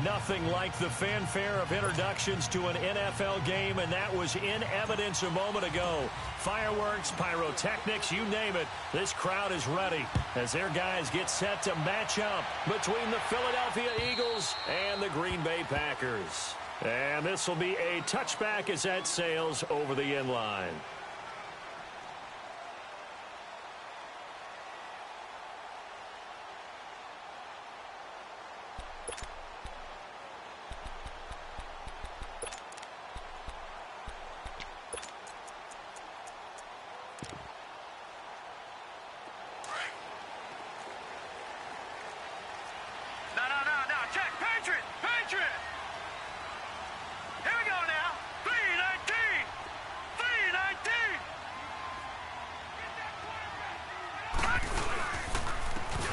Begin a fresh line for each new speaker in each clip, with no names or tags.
Nothing like the fanfare of introductions to an NFL game, and that was in evidence a moment ago. Fireworks, pyrotechnics, you name it. This crowd is ready as their guys get set to match up between the Philadelphia Eagles and the Green Bay Packers. And this will be a touchback as that sails over the end line.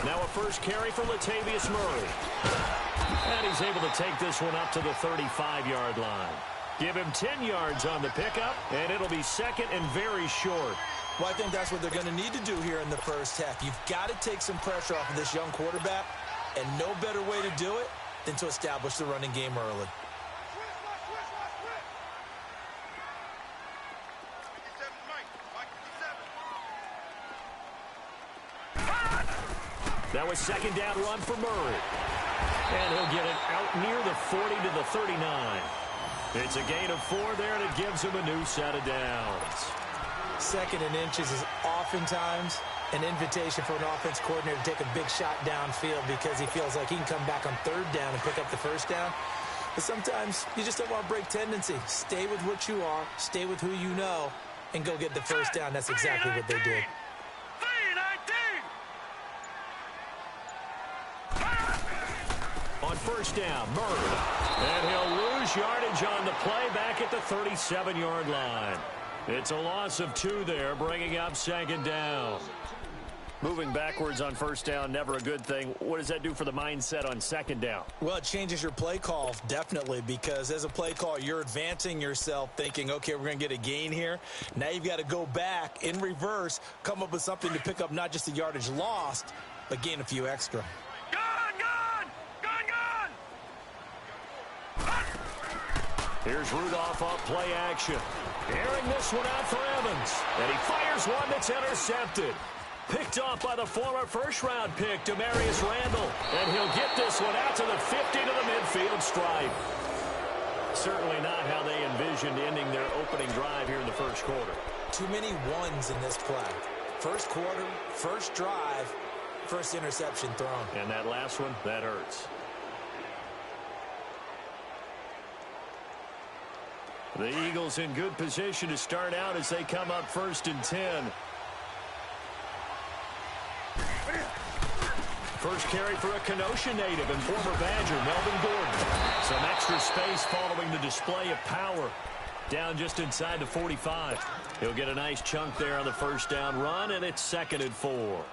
Now a first carry for Latavius Murray. And he's able to take this one up to the 35-yard line. Give him 10 yards on the pickup, and it'll be second and very short.
Well, I think that's what they're going to need to do here in the first half. You've got to take some pressure off of this young quarterback, and no better way to do it than to establish the running game early.
That was second down run for Murray. And he'll get it out near the 40 to the 39. It's a gain of 4 there, and it gives him a new set of downs.
Second and inches is oftentimes an invitation for an offense coordinator to take a big shot downfield because he feels like he can come back on third down and pick up the first down. But sometimes you just don't want to break tendency. Stay with what you are, stay with who you know, and go get the first down. That's exactly what they did.
On first down, Murray. And he'll lose yardage on the play back at the 37-yard line. It's a loss of 2 there, bringing up second down.
Moving backwards on first down, never a good thing. What does that do for the mindset on second down?
Well, it changes your play call, definitely, because as a play call, you're advancing yourself thinking, okay, we're going to get a gain here. Now you've got to go back in reverse, come up with something to pick up not just the yardage lost, but gain a few extra.
Here's Rudolph off play action. Airing this one out for Evans. And he fires one that's intercepted. Picked off by the former first-round pick, Demarius Randall. And he'll get this one out to the 50 to the midfield stripe. Certainly not how they envisioned ending their opening drive here in the first quarter.
Too many ones in this play. First quarter, first drive, first interception thrown.
And that last one, that hurts.
The Eagles in good position to start out as they come up 1st and 10. First carry for a Kenosha native and former Badger, Melvin Gordon. Some extra space following the display of power. Down just inside the 45. He'll get a nice chunk there on the first down run, and it's 2nd and 4.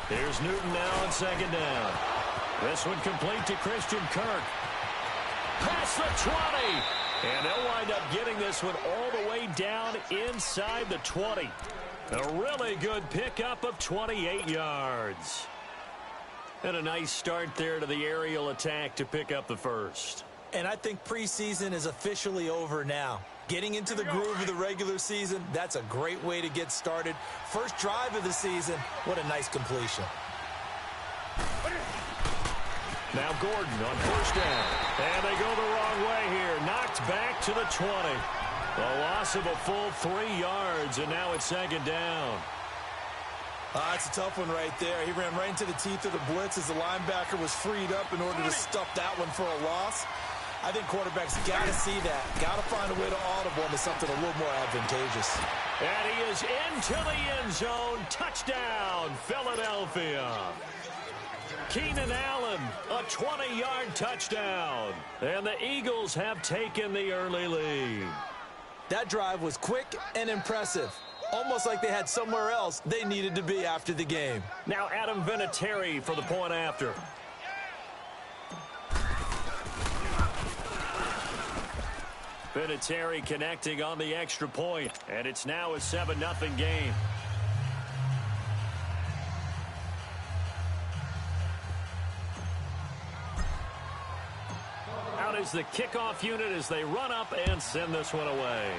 Here's Newton now on second down. This one complete to Christian Kirk. Past the 20. And they'll wind up getting this one all the way down inside the 20. A really good pickup of 28 yards. And a nice start there to the aerial attack to pick up the first.
And I think preseason is officially over now. Getting into the groove of the regular season, that's a great way to get started. First drive of the season, what a nice completion.
Now Gordon on first down. And they go the wrong way here. Knocked back to the 20. A loss of a full 3 yards, and now it's second down.
That's a tough one right there. He ran right into the teeth of the blitz as the linebacker was freed up in order to stuff that one for a loss. I think quarterbacks got to see that. Got to find a way to audible into something a little more advantageous.
And he is into the end zone. Touchdown, Philadelphia. Keenan Allen, a 20-yard touchdown. And the Eagles have taken the early lead.
That drive was quick and impressive. Almost like they had somewhere else they needed to be after the game.
Now Adam Vinatieri for the point after. Vinatieri connecting on the extra point, and it's now a 7-0 game. Out is the kickoff unit as they run up and send this one away.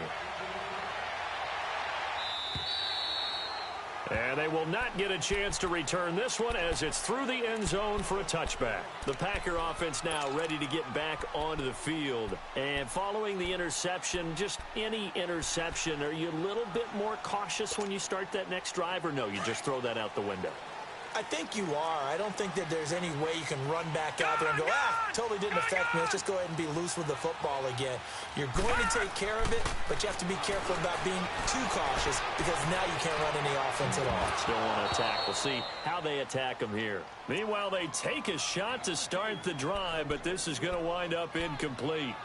And they will not get a chance to return this one as it's through the end zone for a touchback. The Packer offense now ready to get back onto the field. And following the interception, just any interception, are you a little bit more cautious when you start that next drive, or no, you just throw that out the window?
I think you are. I don't think that there's any way you can run back out there and go, totally didn't affect me. Let's just go ahead and be loose with the football again. You're going to take care of it, but you have to be careful about being too cautious because now you can't run any offense at all.
Still want to attack. We'll see how they attack them here. Meanwhile, they take a shot to start the drive, but this is going to wind up incomplete.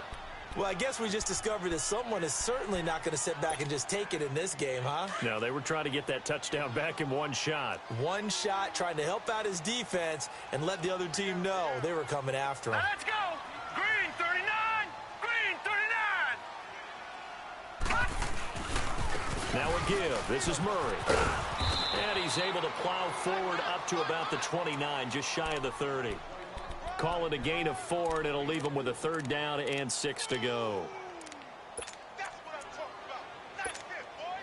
Well, I guess we just discovered that someone is certainly not going to sit back and just take it in this game, huh?
No, they were trying to get that touchdown back in one shot.
One shot, trying to help out his defense and let the other team know they were coming after him.
Now let's go! Green 39! Green 39!
Now a give. This is Murray. And he's able to plow forward up to about the 29, just shy of the 30. Call it a gain of 4, and it'll leave them with a 3rd down and 6 to go.
That's what I'm talking about. That's it, boy.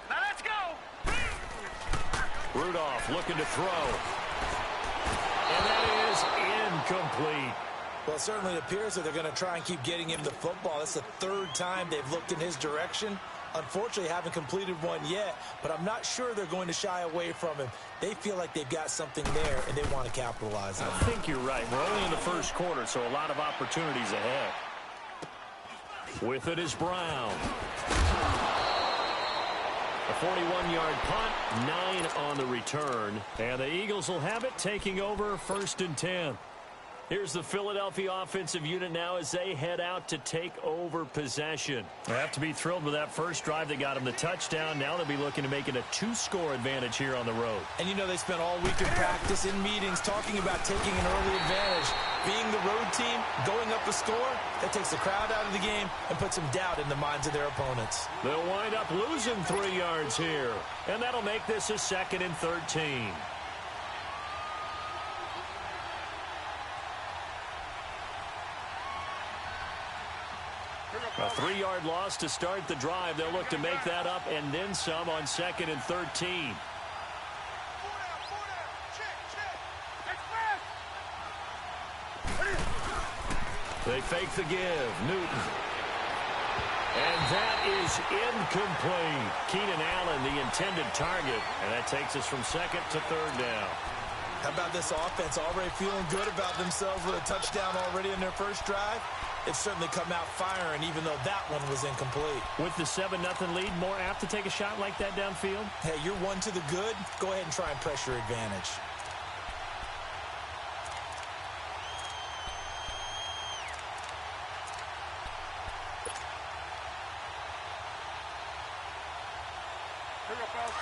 Now let's go.
Rudolph looking to throw. And that is incomplete.
Well, it certainly appears that they're going to try and keep getting him the football. That's the 3rd time they've looked in his direction. Unfortunately, haven't completed one yet, but I'm not sure they're going to shy away from him. They feel like they've got something there, and they want to capitalize on it.
I think you're right. We're only in the first quarter, so a lot of opportunities ahead. With it is Brown. A 41-yard punt, 9 on the return. And the Eagles will have it, taking over 1st and 10. Here's the Philadelphia offensive unit now as they head out to take over possession. They have to be thrilled with that first drive that got them the touchdown. Now they'll be looking to make it a 2-score advantage here on the road.
And you know they spent all week in practice, in meetings, talking about taking an early advantage. Being the road team, going up a score, that takes the crowd out of the game and puts some doubt in the minds of their opponents.
They'll wind up losing 3 yards here. And that'll make this a 2nd and 13. A 3-yard loss to start the drive. They'll look to make that up and then some on 2nd and 13. They fake the give. Newton. And that is incomplete. Keenan Allen, the intended target. And that takes us from 2nd to 3rd down.
How about this offense already feeling good about themselves with a touchdown already in their first drive? They've certainly come out firing, even though that one was incomplete.
With the 7-0 lead, more apt to take a shot like that downfield?
Hey, you're one to the good. Go ahead and try and press your advantage.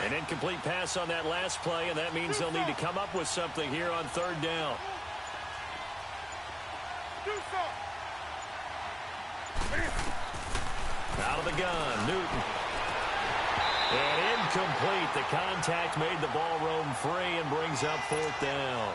An incomplete pass on that last play, and that means they'll need to come up with something here on 3rd down. Out of the gun, Newton. And incomplete. The contact made the ball roam free and brings up 4th down.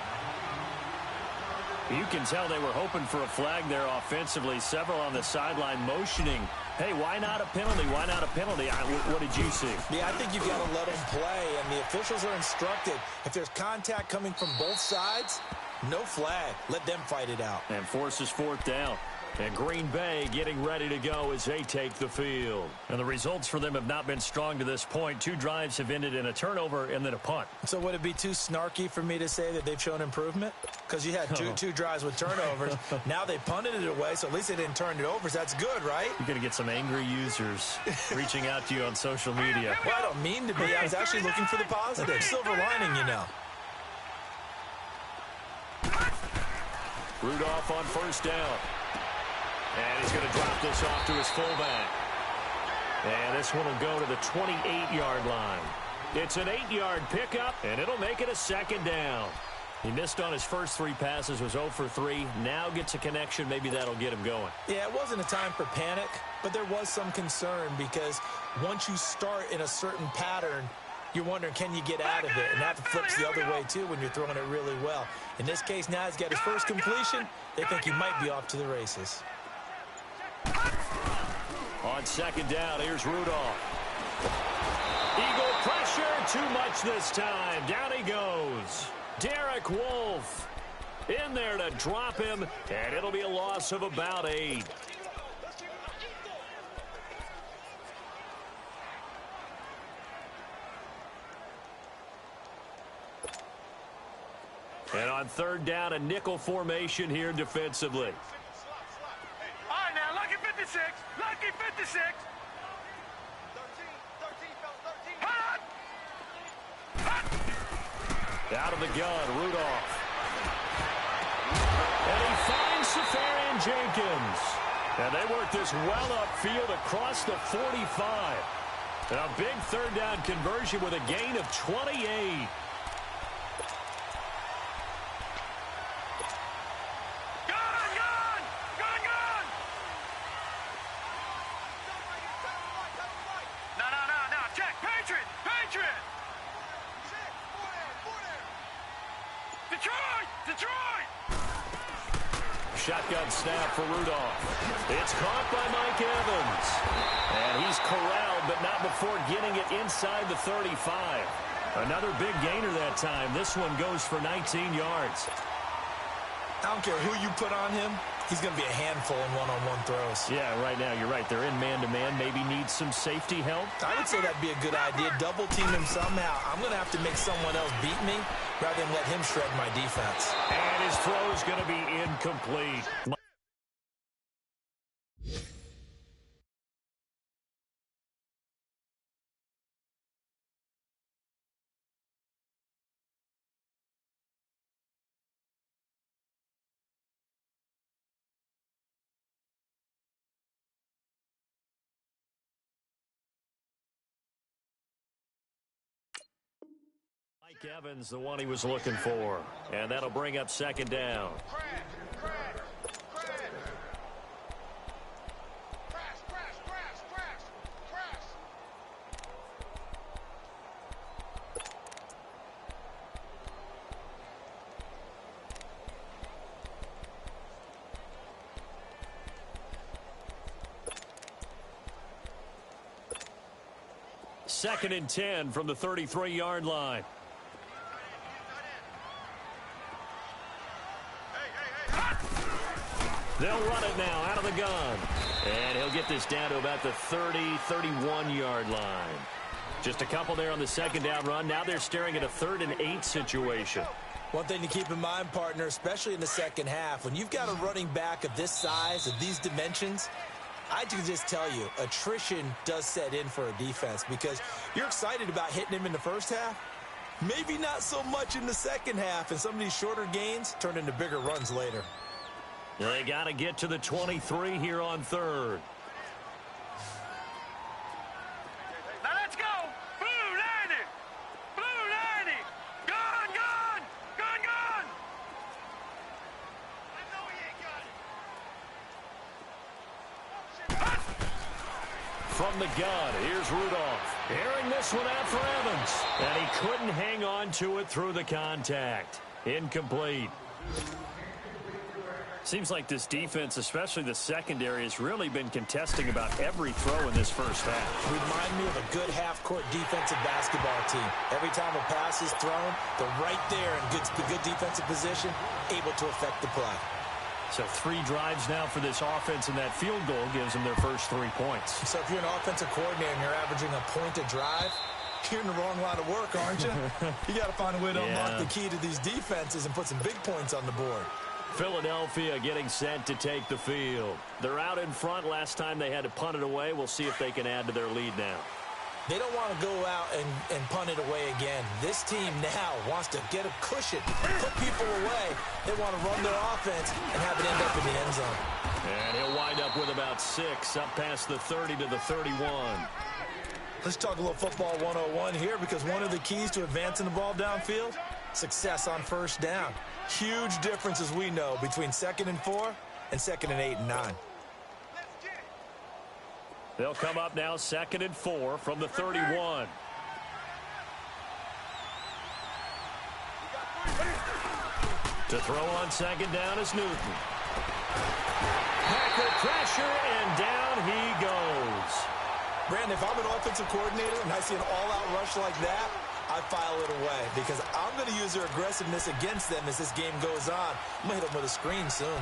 You can tell they were hoping for a flag there offensively. Several on the sideline motioning. Hey, why not a penalty? Why not a penalty? What did you see?
Yeah, I think you've got to let them play, and the officials are instructed. If there's contact coming from both sides, no flag. Let them fight it out.
And forces 4th down. And Green Bay getting ready to go as they take the field. And the results for them have not been strong to this point. 2 drives have ended in a turnover and then a punt.
So would it be too snarky for me to say that they've shown improvement? Because you had two drives with turnovers. Now they punted it away, so at least they didn't turn it over. So that's good, right?
You're going to get some angry users reaching out to you on social media.
Well, I don't mean to be. I was actually looking for the positive. Silver lining, you know.
Rudolph on first down. And he's going to drop this off to his fullback. And this one will go to the 28-yard line. It's an 8-yard pickup, and it'll make it a second down. He missed on his first 3 passes, was 0 for 3. Now gets a connection. Maybe that'll get him going.
Yeah, it wasn't a time for panic, but there was some concern because once you start in a certain pattern, you're wondering, can you get out of it? And that flips the other way, too, when you're throwing it really well. In this case, now he's got his first completion. They think he might be off to the races.
On second down, here's Rudolph. Eagle pressure, too much this time. Down he goes. Derek Wolfe in there to drop him, and it'll be a loss of about 8. And on third down, a nickel formation here defensively.
All right, now, lucky 56. Lucky 56. 13.
Out of the gun, Rudolph. And he finds Safarian Jenkins. And they work this well upfield across the 45. And a big third down conversion with a gain of 28. Shotgun snap for Rudolph. It's caught by Mike Evans. And he's corralled, but not before getting it inside the 35. Another big gainer that time. This one goes for 19 yards.
I don't care who you put on him. He's going to be a handful in one-on-one throws.
Yeah, right now, you're right. They're in man-to-man. Maybe needs some safety help.
I would say that'd be a good idea. Double team him somehow. I'm going to have to make someone else beat me rather than let him shred my defense.
And his throw is going to be incomplete. Mike Evans, the one he was looking for. And that'll bring up second down. Second and 10 from the 33-yard line. They'll run it now out of the gun. And he'll get this down to about the 30, 31-yard line. Just a couple there on the second down run. Now they're staring at a 3rd and 8 situation.
One thing to keep in mind, partner, especially in the second half, when you've got a running back of this size, of these dimensions, I can just tell you, attrition does set in for a defense because you're excited about hitting him in the first half. Maybe not so much in the second half, and some of these shorter gains turn into bigger runs later.
They got to get to the 23 here on 3rd.
Now let's go. Blue 90. Blue 90. Gone, gone. Gone, gone. I know he ain't got it.
From the gun, here's Rudolph. Airing this one out for Evans. And he couldn't hang on to it through the contact. Incomplete. Seems like this defense, especially the secondary, has really been contesting about every throw in this first half.
Remind me of a good half-court defensive basketball team. Every time a pass is thrown, they're right there in good defensive position, able to affect the play.
So 3 drives now for this offense, and that field goal gives them their first 3 points.
So if you're an offensive coordinator and you're averaging a point a drive, you're in the wrong line of work, aren't you? You got to find a way to unlock the key to these defenses and put some big points on the board.
Philadelphia getting set to take the field. They're out in front. Last time they had to punt it away. We'll see if they can add to their lead now.
They don't want to go out and punt it away again. This team now wants to get a cushion, put people away. They want to run their offense and have it end up in the end zone.
And he'll wind up with about 6, up past the 30 to the 31.
Let's talk a little football 101 here, because one of the keys to advancing the ball downfield, success on first down. Huge difference, as we know, between 2nd and 4 and 2nd and 8 and 9.
They'll come up now 2nd and 4 from the 31. To throw on 2nd down is Newton. Packer pressure, and down he goes.
Brandon, if I'm an offensive coordinator and I see an all-out rush like that, I file it away, because I'm going to use their aggressiveness against them as this game goes on. I'm going to hit them with a screen soon.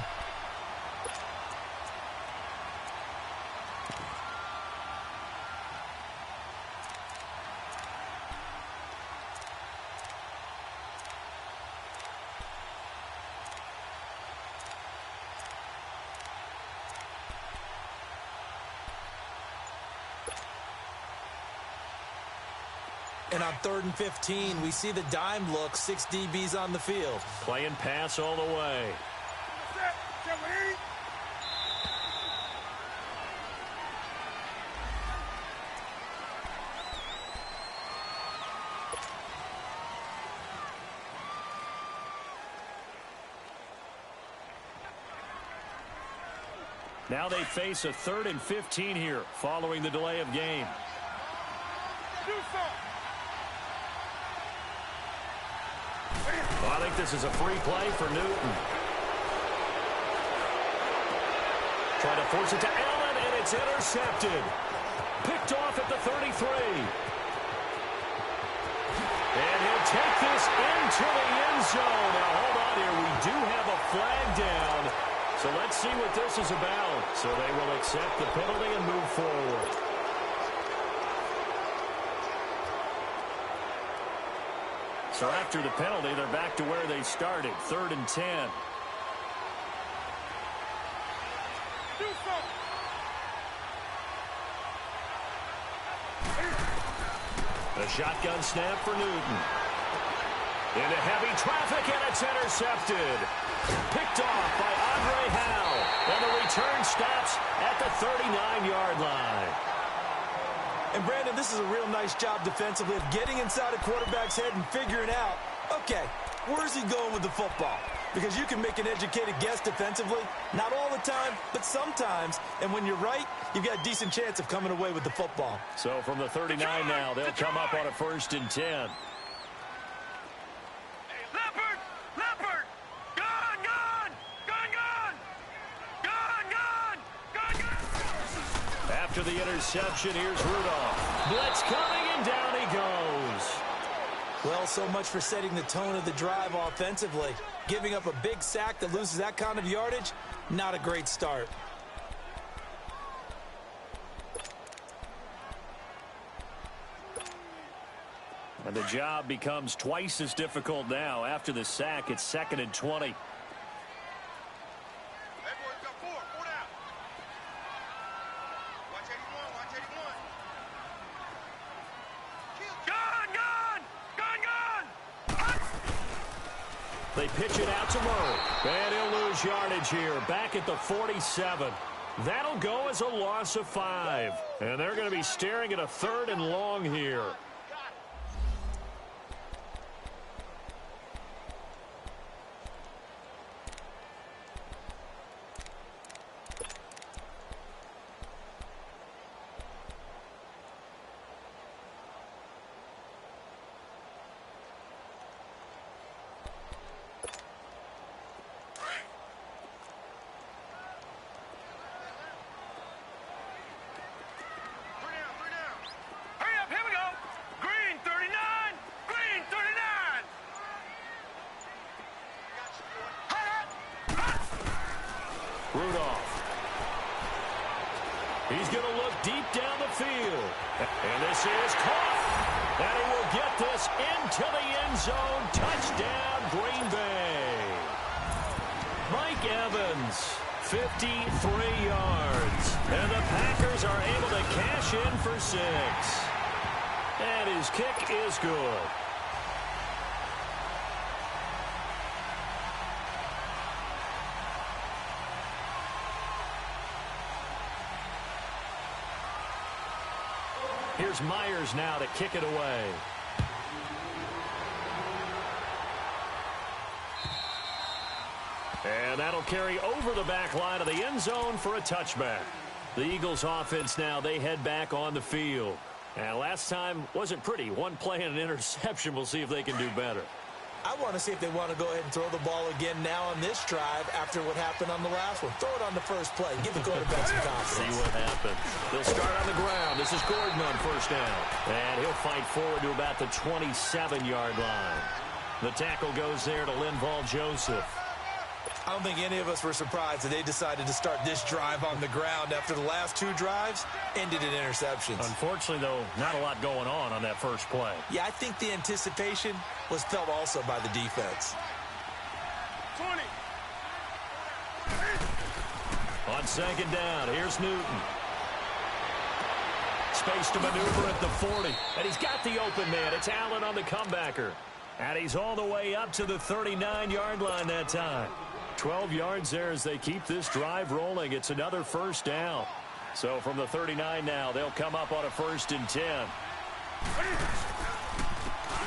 And on 3rd and 15, we see the dime look, 6 DBs on the field.
Playing pass all the way. Now they face a 3rd and 15 here following the delay of game. Well, I think this is a free play for Newton. Trying to force it to Allen, and it's intercepted. Picked off at the 33. And he'll take this into the end zone. Now, hold on here. We do have a flag down. So let's see what this is about. So they will accept the penalty and move forward. So after the penalty, they're back to where they started, 3rd and 10. A shotgun snap for Newton. Into heavy traffic, and it's intercepted. Picked off by Andre Howe. And the return stops at the 39-yard line.
And, Brandon, this is a real nice job defensively of getting inside a quarterback's head and figuring out, okay, where's he going with the football? Because you can make an educated guess defensively, not all the time, but sometimes. And when you're right, you've got a decent chance of coming away with the football.
So from the 39 now, they'll come up on a 1st and 10. After the interception, here's Rudolph. Blitz coming, and down he goes.
Well, so much for setting the tone of the drive offensively. Giving up a big sack that loses that kind of yardage, not a great start.
And the job becomes twice as difficult now. After the sack, it's 2nd and 20. They pitch it out to Murray. And he'll lose yardage here. Back at the 47. That'll go as a loss of 5. And they're going to be staring at a 3rd and long here. Rudolph. He's going to look deep down the field. And this is caught. And he will get this into the end zone. Touchdown, Green Bay. Mike Evans, 53 yards. And the Packers are able to cash in for 6. And his kick is good. Here's Myers now to kick it away. And that'll carry over the back line of the end zone for a touchback. The Eagles offense now, they head back on the field. And last time wasn't pretty. One play and an interception. We'll see if they can do better.
I want to see if they want to go ahead and throw the ball again now on this drive after what happened on the last one. Throw it on the first play. Give the quarterback some confidence.
See what happens. They'll start on the ground. This is Gordon on first down. And he'll fight forward to about the 27-yard line. The tackle goes there to Linval Joseph.
I don't think any of us were surprised that they decided to start this drive on the ground after the last 2 drives ended in interceptions.
Unfortunately, though, not a lot going on that first play.
Yeah, I think the anticipation was felt also by the defense.
20.
On second down, here's Newton. Space to maneuver at the 40. And he's got the open man. It's Allen on the comebacker. And he's all the way up to the 39-yard line that time. 12 yards there as they keep this drive rolling. It's another first down. So from the 39 now, they'll come up on a 1st and 10.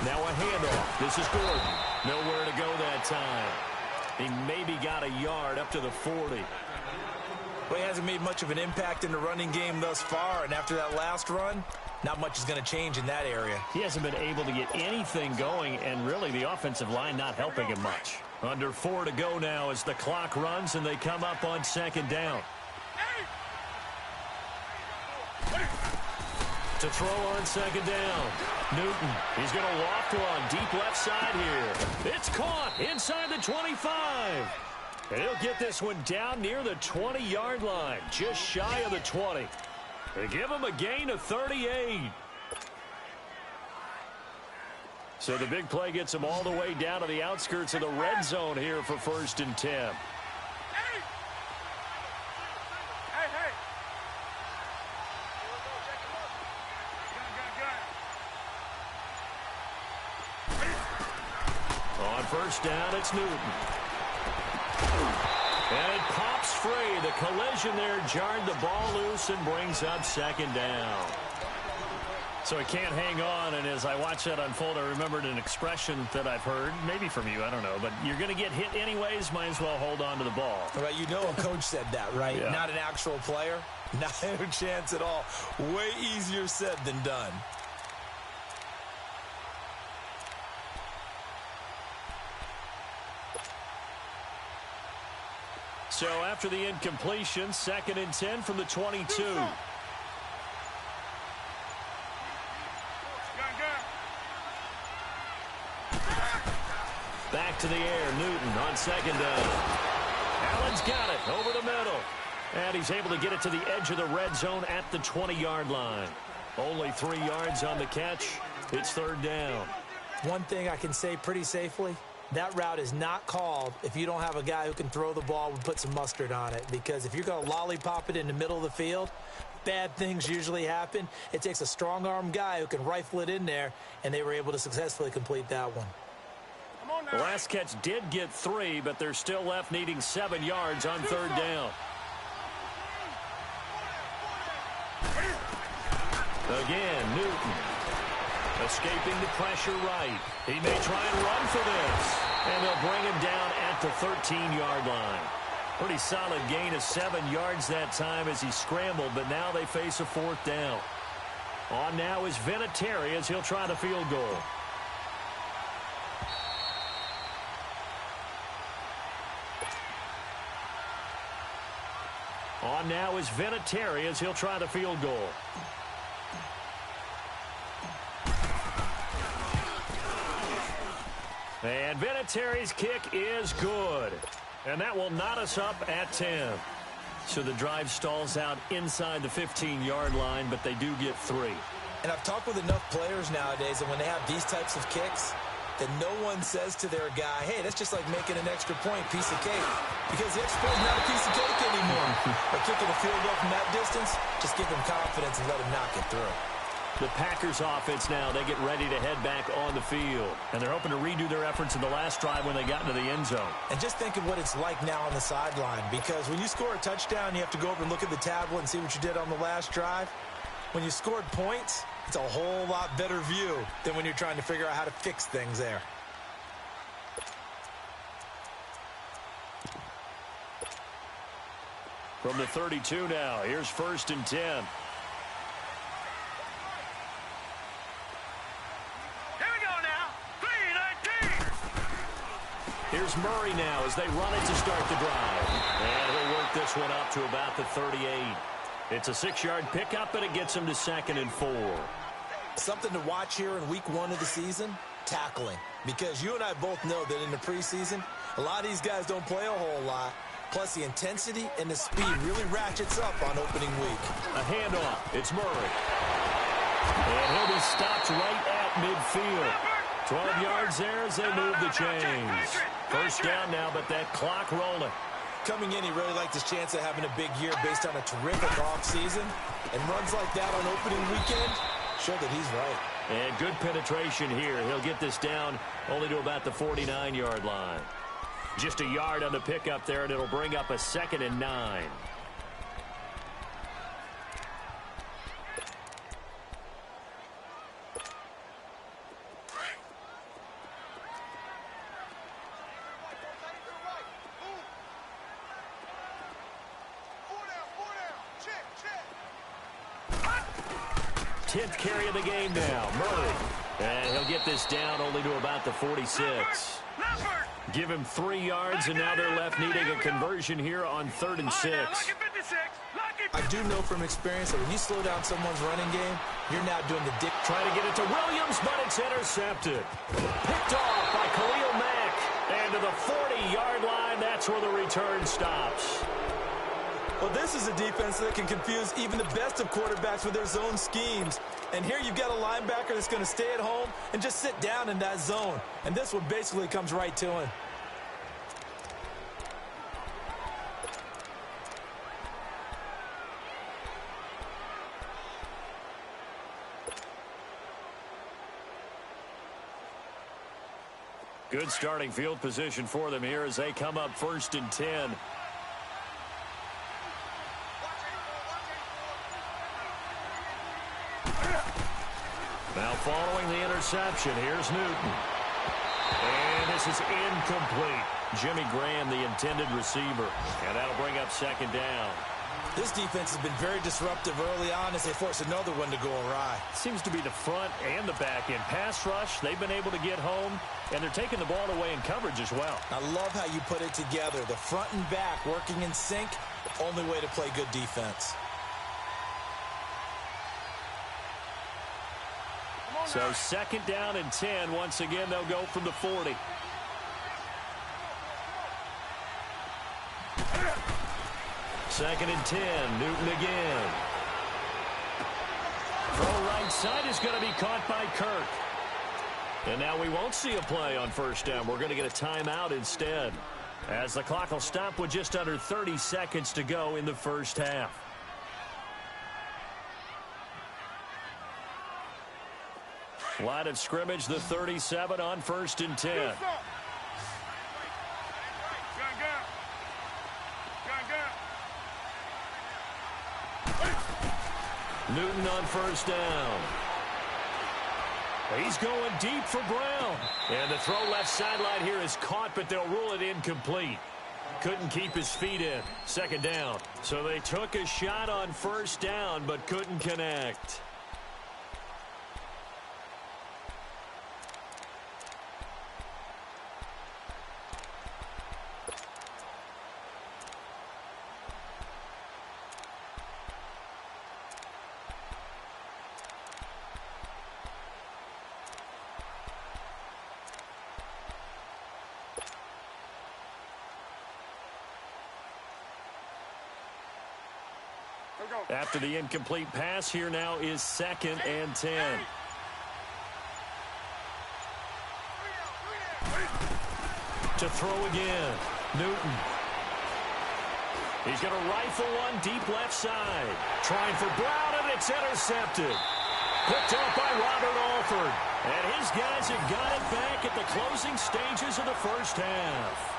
Now a handoff. This is Gordon. Nowhere to go that time. He maybe got a yard up to the 40.
Well, he hasn't made much of an impact in the running game thus far, and after that last run, not much is going to change in that area.
He hasn't been able to get anything going, and really the offensive line not helping him much. Under 4 to go now as the clock runs and they come up on second down. To throw on second down. Newton, he's going to loft one deep left side here. It's caught inside the 25. And he'll get this one down near the 20-yard line, just shy of the 20. They give him a gain of 38. So the big play gets him all the way down to the outskirts of the red zone here for 1st and 10.
Hey.
On first down, it's Newton. And it pops free. The collision there jarred the ball loose and brings up second down. So he can't hang on, and as I watch that unfold, I remembered an expression that I've heard, maybe from you, I don't know, but you're going to get hit anyways, might as well hold on to the ball.
Right, you know a coach said that, right?
Yeah.
Not an actual player. Not a chance at all. Way easier said than done.
So after the incompletion, 2nd and 10 from the 22. Back to the air, Newton on second down. Allen's got it over the middle. And he's able to get it to the edge of the red zone at the 20-yard line. Only 3 yards on the catch. It's 3rd down.
One thing I can say pretty safely, that route is not called if you don't have a guy who can throw the ball and put some mustard on it. Because if you're going to lollipop it in the middle of the field, bad things usually happen. It takes a strong-arm guy who can rifle it in there, and they were able to successfully complete that one.
The last catch did get 3, but they're still left needing 7 yards on 3rd down. Again, Newton. Escaping the pressure right. He may try and run for this. And they'll bring him down at the 13-yard line. Pretty solid gain of 7 yards that time as he scrambled, but now they face a 4th down. On now is Vinatieri as he'll try the field goal. On now is Vinatieri as he'll try the field goal. And Vinatieri's kick is good. And that will knot us up at 10. So the drive stalls out inside the 15-yard line, but they do get 3.
And I've talked with enough players nowadays, and when they have these types of kicks, that no one says to their guy, hey, that's just like making an extra point, piece of cake. Because the extra point is not a piece of cake anymore. By kicking a field goal from that distance, just give them confidence and let them knock it through.
The Packers offense now, they get ready to head back on the field. And they're hoping to redo their efforts in the last drive when they got into the end zone.
And just think of what it's like now on the sideline. Because when you score a touchdown, you have to go over and look at the tablet and see what you did on the last drive. When you scored points, it's a whole lot better view than when you're trying to figure out how to fix things there.
From the 32 now, here's 1st and 10. Here's Murray now as they run it to start the drive. And he'll work this one up to about the 38. It's a 6-yard pickup, and it gets him to 2nd and 4.
Something to watch here in week 1 of the season, tackling. Because you and I both know that in the preseason, a lot of these guys don't play a whole lot. Plus, the intensity and the speed really ratchets up on opening week.
A handoff. It's Murray. And he'll be stopped right at midfield. 12 yards there as they move the chains. 1st down now, but that clock rolling.
Coming in, he really liked his chance of having a big year based on a terrific offseason. And runs like that on opening weekend show that he's right.
And good penetration here. He'll get this down only to about the 49-yard line. Just a yard on the pickup there, and it'll bring up a 2nd and 9. Tenth carry of the game now, Murray. And he'll get this down only to about the 46. Give him 3 yards, and now they're left needing a conversion here on 3rd and 6.
I do know from experience that when you slow down someone's running game, you're now doing the dick.
Trying to get it to Williams, but it's intercepted. Picked off by Khalil Mack. And to the 40-yard line, that's where the return stops.
Well, this is a defense that can confuse even the best of quarterbacks with their zone schemes. And here you've got a linebacker that's going to stay at home and just sit down in that zone. And this one basically comes right to him.
Good starting field position for them here as they come up 1st and 10. Now following the interception, here's Newton. And this is incomplete. Jimmy Graham, the intended receiver. And that'll bring up 2nd down.
This defense has been very disruptive early on as they force another one to go awry.
Seems to be the front and the back end. Pass rush, they've been able to get home, and they're taking the ball away in coverage as well.
I love how you put it together. The front and back working in sync, only way to play good defense.
So 2nd down and 10. Once again, they'll go from the 40. Second and 10. Newton again. Throw right side is going to be caught by Kirk. And now we won't see a play on 1st down. We're going to get a timeout instead, as the clock will stop with just under 30 seconds to go in the 1st half. Line of scrimmage, the 37 on 1st and 10. Newton on 1st down. He's going deep for Brown. And the throw left sideline here is caught, but they'll rule it incomplete. Couldn't keep his feet in. 2nd down. So they took a shot on 1st down, but couldn't connect. After the incomplete pass, here now is 2nd and 10. To throw again, Newton. He's going to rifle one deep left side. Trying for Brown, and it's intercepted. Picked up by Robert Alford. And his guys have got it back at the closing stages of the first half.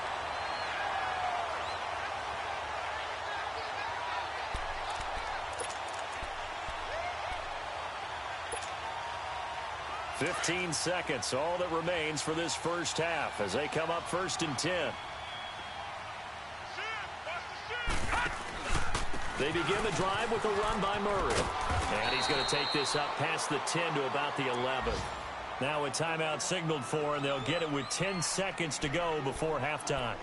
"15 seconds, all that remains for this first half as they come up 1st and 10. They begin the drive with a run by Murray. And he's going to take this up past the 10 to about the 11. Now a timeout signaled for, and they'll get it with 10 seconds to go before halftime.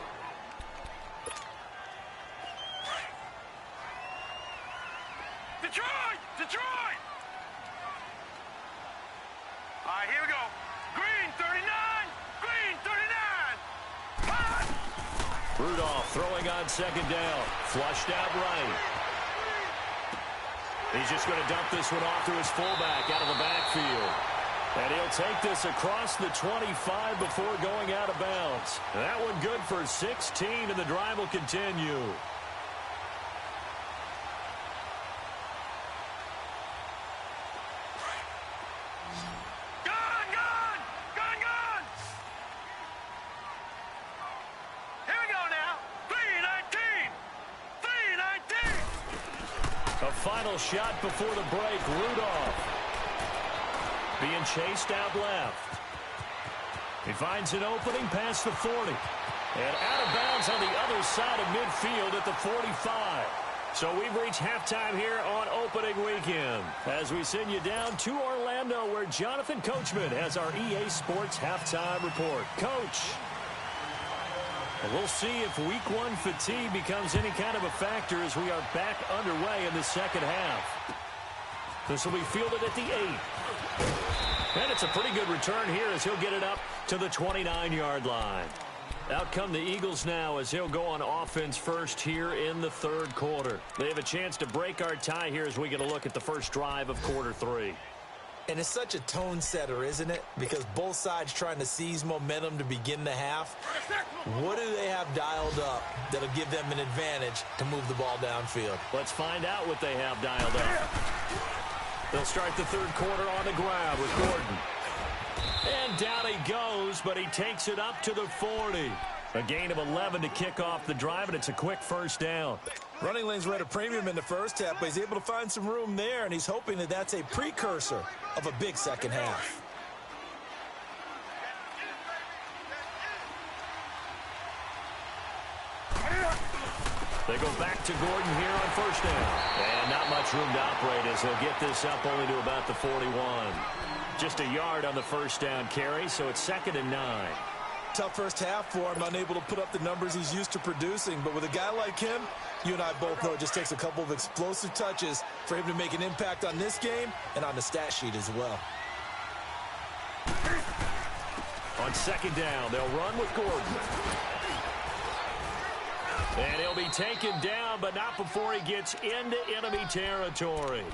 Detroit! Detroit! All right, here we go. Green 39! Green 39! Hot!
Rudolph throwing on 2nd down. Flushed out right. He's just going to dump this one off to his fullback out of the backfield. And he'll take this across the 25 before going out of bounds. That one good for 16, and the drive will continue. Final shot before the break. Rudolph being chased out left. He finds an opening past the 40. And out of bounds on the other side of midfield at the 45. So we've reached halftime here on opening weekend as we send you down to Orlando, where Jonathan Coachman has our EA Sports halftime report. Coach. And we'll see if week 1 fatigue becomes any kind of a factor as we are back underway in the second half. This will be fielded at the 8. And it's a pretty good return here as he'll get it up to the 29-yard line. Out come the Eagles now as he'll go on offense first here in the 3rd quarter. They have a chance to break our tie here as we get a look at the first drive of quarter 3.
And it's such a tone setter, isn't it? Because both sides trying to seize momentum to begin the half. What do they have dialed up that'll give them an advantage to move the ball downfield?
Let's find out what they have dialed up. They'll start the 3rd quarter on the ground with Gordon. And down he goes, but he takes it up to the 40. A gain of 11 to kick off the drive, and it's a quick first down.
Running lanes were at a premium in the first half, but he's able to find some room there, and he's hoping that that's a precursor of a big second half.
They go back to Gordon here on first down. And not much room to operate as he'll get this up only to about the 41. Just a yard on the first down carry, so it's 2nd and 9.
Tough first half for him, unable to put up the numbers he's used to producing. But with a guy like him, you and I both know it just takes a couple of explosive touches for him to make an impact on this game and on the stat sheet as well.
On 2nd down, they'll run with Gordon. And he'll be taken down, but not before he gets into enemy territory.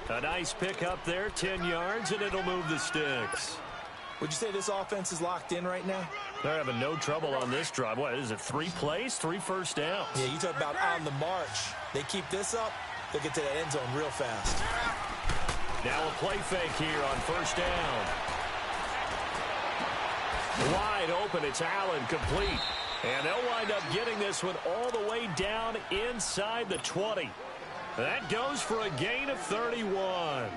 A nice pickup there, 10 yards, and it'll move the sticks.
Would you say this offense is locked in right now?
They're having no trouble on this drive. What is it, 3 plays, 3 first downs?
Yeah, you talk about on the march. They keep this up, they'll get to that end zone real fast.
Now a play fake here on first down. Wide open, it's Allen, complete. And they'll wind up getting this one all the way down inside the 20. That goes for a gain of 31.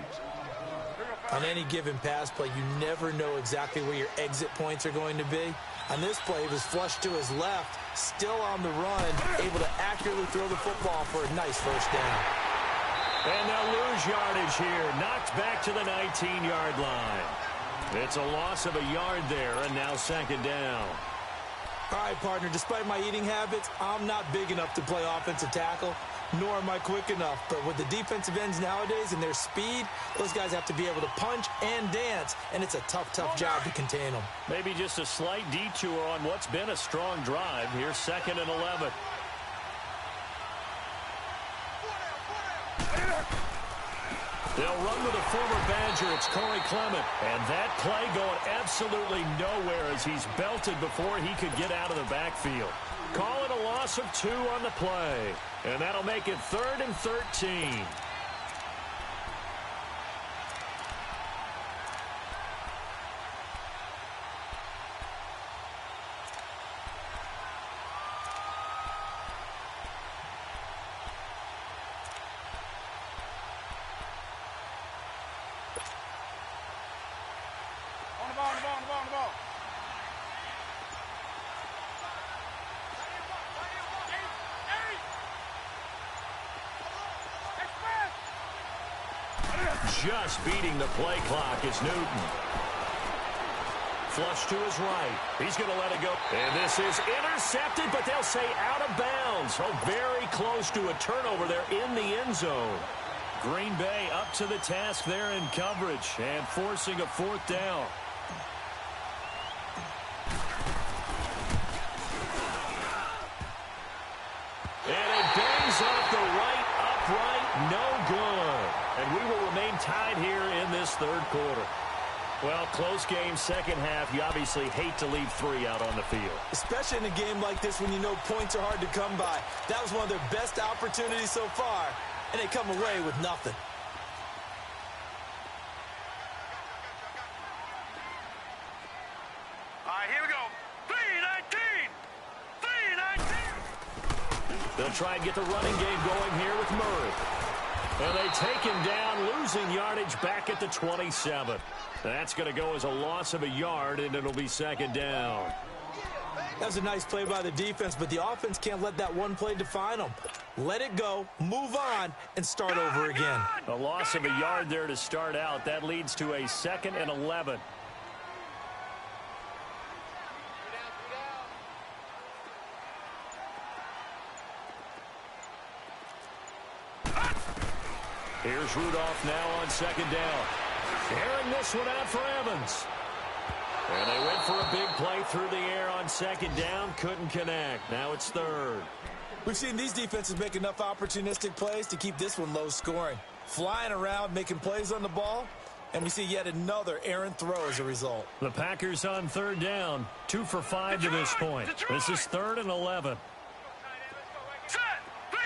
On any given pass play, you never know exactly where your exit points are going to be. On this play, it was flushed to his left, still on the run, able to accurately throw the football for a nice first down.
And they'll lose yardage here, knocked back to the 19-yard line. It's a loss of a yard there, and now 2nd down.
All right, partner, despite my eating habits, I'm not big enough to play offensive tackle, nor am I quick enough. But with the defensive ends nowadays and their speed, those guys have to be able to punch and dance, and it's a tough job to contain them.
Maybe just a slight detour on what's been a strong drive. Here's 2nd and 11. They'll run with a former Badger. It's Corey Clement. And that play going absolutely nowhere as he's belted before he could get out of the backfield. Call it a loss of 2 on the play. And that'll make it 3rd and 13. Just beating the play clock is Newton. Flush to his right. He's going to let it go. And this is intercepted, but they'll say out of bounds. Oh, very close to a turnover there in the end zone. Green Bay up to the task there in coverage and forcing a 4th down. And it bangs off the right upright. No good. And we will remain tied here in this 3rd quarter. Well, close game, second half. You obviously hate to leave 3 out on the field.
Especially in a game like this when you know points are hard to come by. That was one of their best opportunities so far, and they come away with nothing.
All right, here we go. 3-19. 3-19.
They'll try and get the running game going here with Murray. And they take him down, losing yardage back at the 27. That's going to go as a loss of a yard, and it'll be 2nd down.
That was a nice play by the defense, but the offense can't let that one play define them. Let it go, move on, and start over again.
A loss of a yard there to start out. That leads to a 2nd and 11. Here's Rudolph now on 2nd down. Airing this one out for Evans. And they went for a big play through the air on 2nd down. Couldn't connect. Now it's 3rd.
We've seen these defenses make enough opportunistic plays to keep this one low scoring. Flying around, making plays on the ball, and we see yet another errant throw as a result.
The Packers on 3rd down. 2 for 5 to this point. This is 3rd and 11.
Set. 3-19.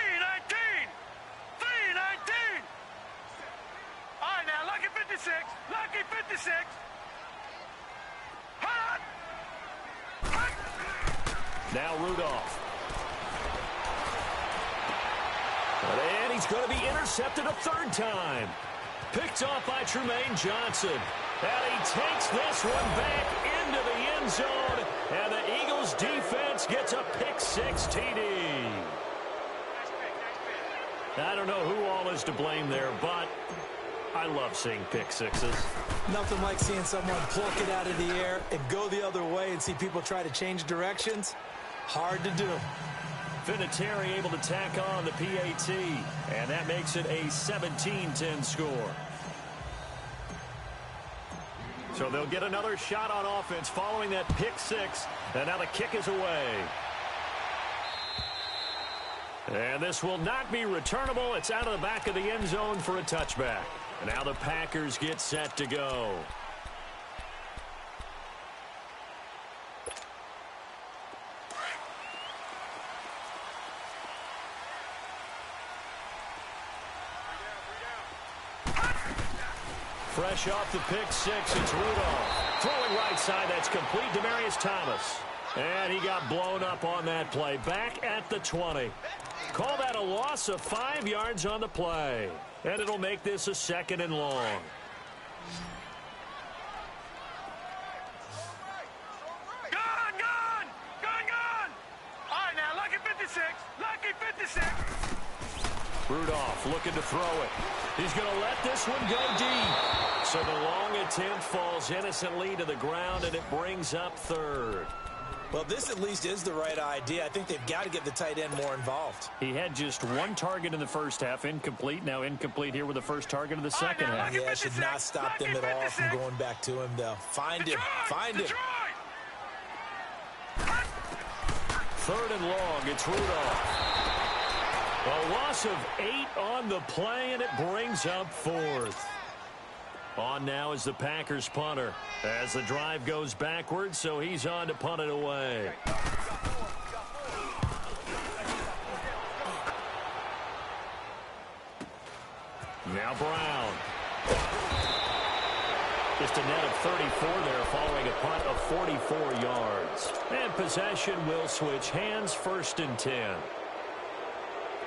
3-19. All right, now, lucky 56. Lucky 56. Hot.
Now Rudolph. And he's going to be intercepted a 3rd time. Picked off by Trumaine Johnson. And he takes this one back into the end zone. And the Eagles defense gets a pick-6 TD. I don't know who all is to blame there, but I love seeing pick-6s.
Nothing like seeing someone pluck it out of the air and go the other way and see people try to change directions. Hard to do.
Vinatieri able to tack on the PAT, and that makes it a 17-10 score. So they'll get another shot on offense following that pick-6, and now the kick is away. And this will not be returnable. It's out of the back of the end zone for a touchback. And now the Packers get set to go. Fresh off the pick-6, it's Rudolph. Throwing right side, that's complete. Demaryius Thomas. And he got blown up on that play. Back at the 20. Call that a loss of 5 yards on the play. And it'll make this a 2nd and long.
Gone, gone! Gone, gone! All right, now, lucky 56. Lucky 56.
Rudolph looking to throw it. He's going to let this one go deep. So the long attempt falls innocently to the ground, and it brings up 3rd.
Well, this at least is the right idea. I think they've got to get the tight end more involved.
He had just 1 target in the first half, incomplete. Now incomplete here with the first target of the second half.
Yeah, should not stop them at all from going back to him, though. Find him. Find him.
3rd and long. It's Rudolph. A loss of 8 on the play, and it brings up 4th. On now is the Packers punter as the drive goes backwards, so he's on to punt it away. Now Brown. Just a net of 34 there following a punt of 44 yards. And possession will switch hands, 1st and 10.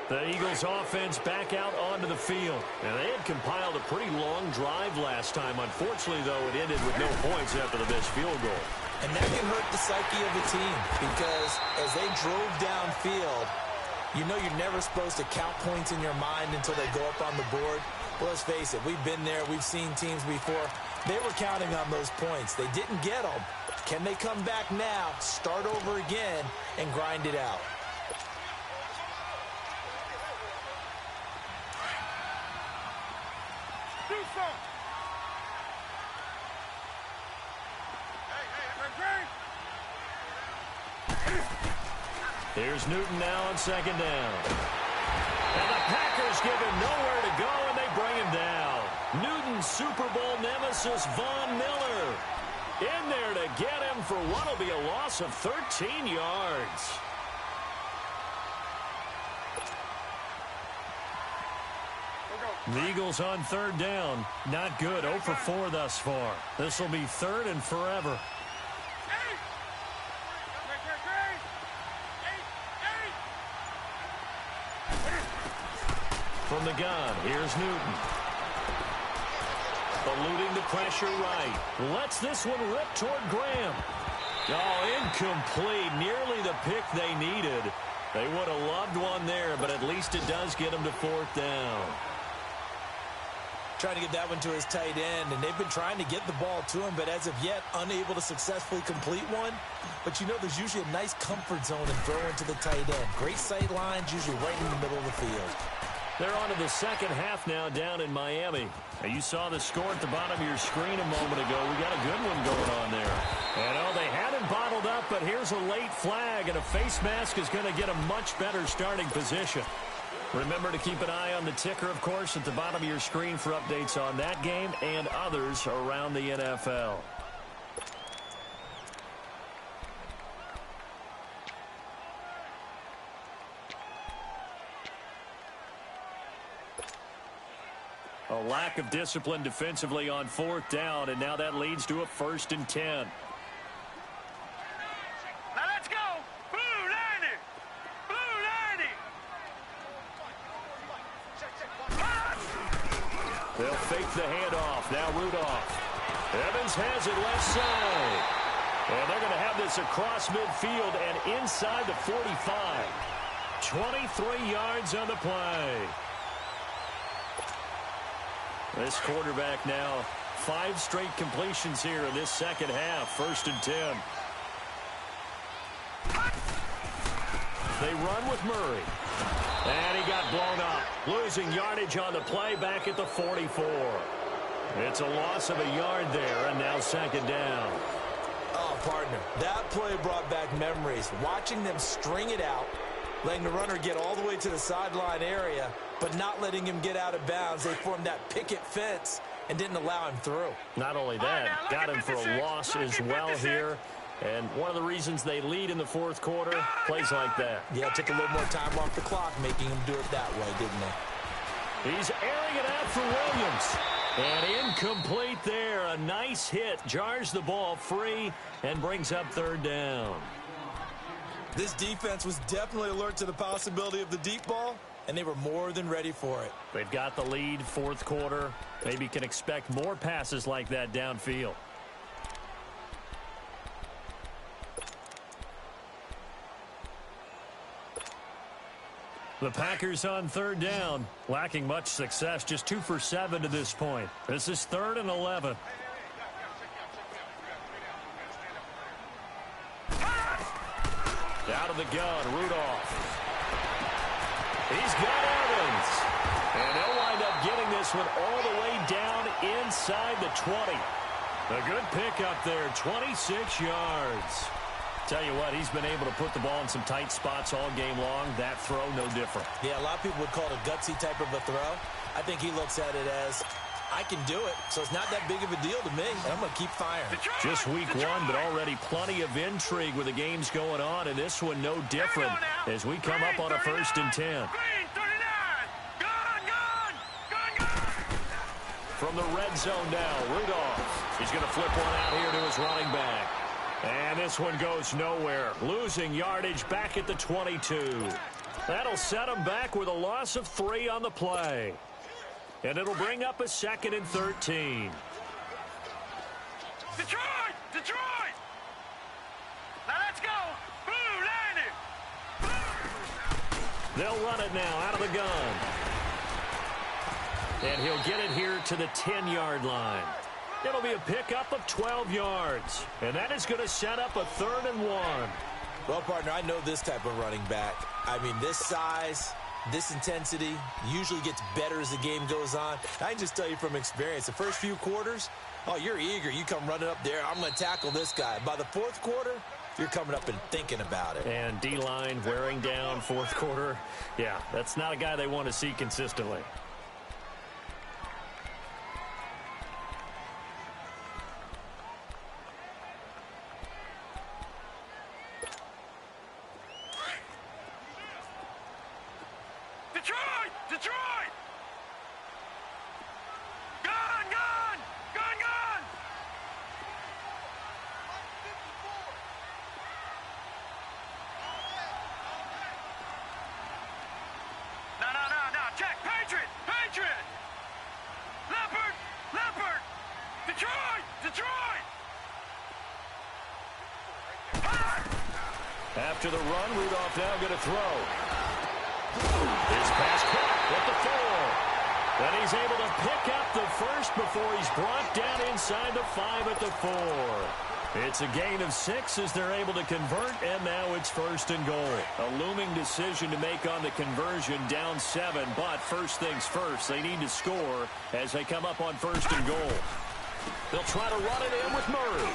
The Eagles offense back out onto the field. And they had compiled a pretty long drive last time. Unfortunately, though, it ended with no points after the missed field goal.
And that can hurt the psyche of the team because as they drove downfield, you know you're never supposed to count points in your mind until they go up on the board. Well, let's face it, we've been there. We've seen teams before. They were counting on those points. They didn't get them. Can they come back now, start over again, and grind it out?
Do something.
Here's Newton now on 2nd down. And the Packers give him nowhere to go, and they bring him down. Newton's Super Bowl nemesis, Von Miller, in there to get him for what will be a loss of 13 yards. The Eagles on 3rd down. Not good. 0 for 4 thus far. This will be 3rd and forever. From the gun, here's Newton. Eluding the pressure right. Lets this one rip toward Graham. Oh, incomplete. Nearly the pick they needed. They would have loved one there, but at least it does get them to 4th down.
Trying to get that one to his tight end, and they've been trying to get the ball to him, but as of yet, unable to successfully complete one. But you know there's usually a nice comfort zone in throwing to the tight end. Great sight lines, usually right in the middle of the field.
They're on to the second half now down in Miami. Now, you saw the score at the bottom of your screen a moment ago. We got a good one going on there. And, oh, they had him bottled up, but here's a late flag, and a face mask is going to get a much better starting position. Remember to keep an eye on the ticker, of course, at the bottom of your screen for updates on that game and others around the NFL. A lack of discipline defensively on 4th down, and now that leads to a 1st and 10.
Now let's go. Blue 90. Blue 90.
They'll fake the handoff. Now Rudolph. Evans has it left side. And they're going to have this across midfield and inside the 45. 23 yards on the play. This quarterback now 5 straight completions here in this second half. 1st and 10. They run with Murray. And he got blown up. Losing yardage on the play back at the 44. It's a loss of a yard there, and now 2nd down.
Oh, partner, that play brought back memories. Watching them string it out, letting the runner get all the way to the sideline area, but not letting him get out of bounds. They formed that picket fence and didn't allow him through.
Not only that, got him for a loss as well here. And one of the reasons they lead in the 4th quarter, plays like that.
Yeah, took a little more time off the clock, making him do it that way, didn't they?
He's airing it out for Williams. And incomplete there. A nice hit. Jars the ball free and brings up 3rd down.
This defense was definitely alert to the possibility of the deep ball, and they were more than ready for it.
They've got the lead, 4th quarter. Maybe can expect more passes like that downfield. The Packers on 3rd down, lacking much success, just 2 for 7 to this point. This is 3rd and 11. Out of the gun, Rudolph. He's got Evans. And they'll wind up getting this one all the way down inside the 20. A good pickup there, 26 yards. Tell you what, he's been able to put the ball in some tight spots all game long. That throw, no different.
Yeah, a lot of people would call it a gutsy type of a throw. I think he looks at it as, I can do it, so it's not that big of a deal to me, and I'm going to keep firing.
Just week one, but already plenty of intrigue with the games going on, and this one no different as we come up on a 1st and 10. From the red zone now, Rudolph. He's going to flip one out here to his running back. And this one goes nowhere. Losing yardage back at the 22. That'll set him back with a loss of 3 on the play. And it'll bring up a 2nd and 13.
Detroit! Detroit! Now let's go! Blue, line it!
They'll run it now out of the gun. And he'll get it here to the 10-yard line. It'll be a pickup of 12 yards. And that is going to set up a 3rd and 1.
Well, partner, I know this type of running back. I mean, this size, this intensity usually gets better as the game goes on. I can just tell you from experience, the first few quarters, oh, you're eager. You come running up there, I'm going to tackle this guy. By the 4th quarter, you're coming up and thinking about it.
And D-line wearing down 4th quarter. Yeah, that's not a guy they want to see consistently.
Detroit! Detroit! Gun! Gun! Gun! Gun! No. Check! Patriot! Patriot! Leopard! Leopard! Detroit! Detroit!
After the run, Rudolph now going to throw. His pass caught at the 4. And he's able to pick up the first before he's brought down inside the 5 at the 4. It's a gain of 6 as they're able to convert, and now it's 1st and goal. A looming decision to make on the conversion, down 7, but first things first, they need to score as they come up on 1st and goal. They'll try to run it in with Murray.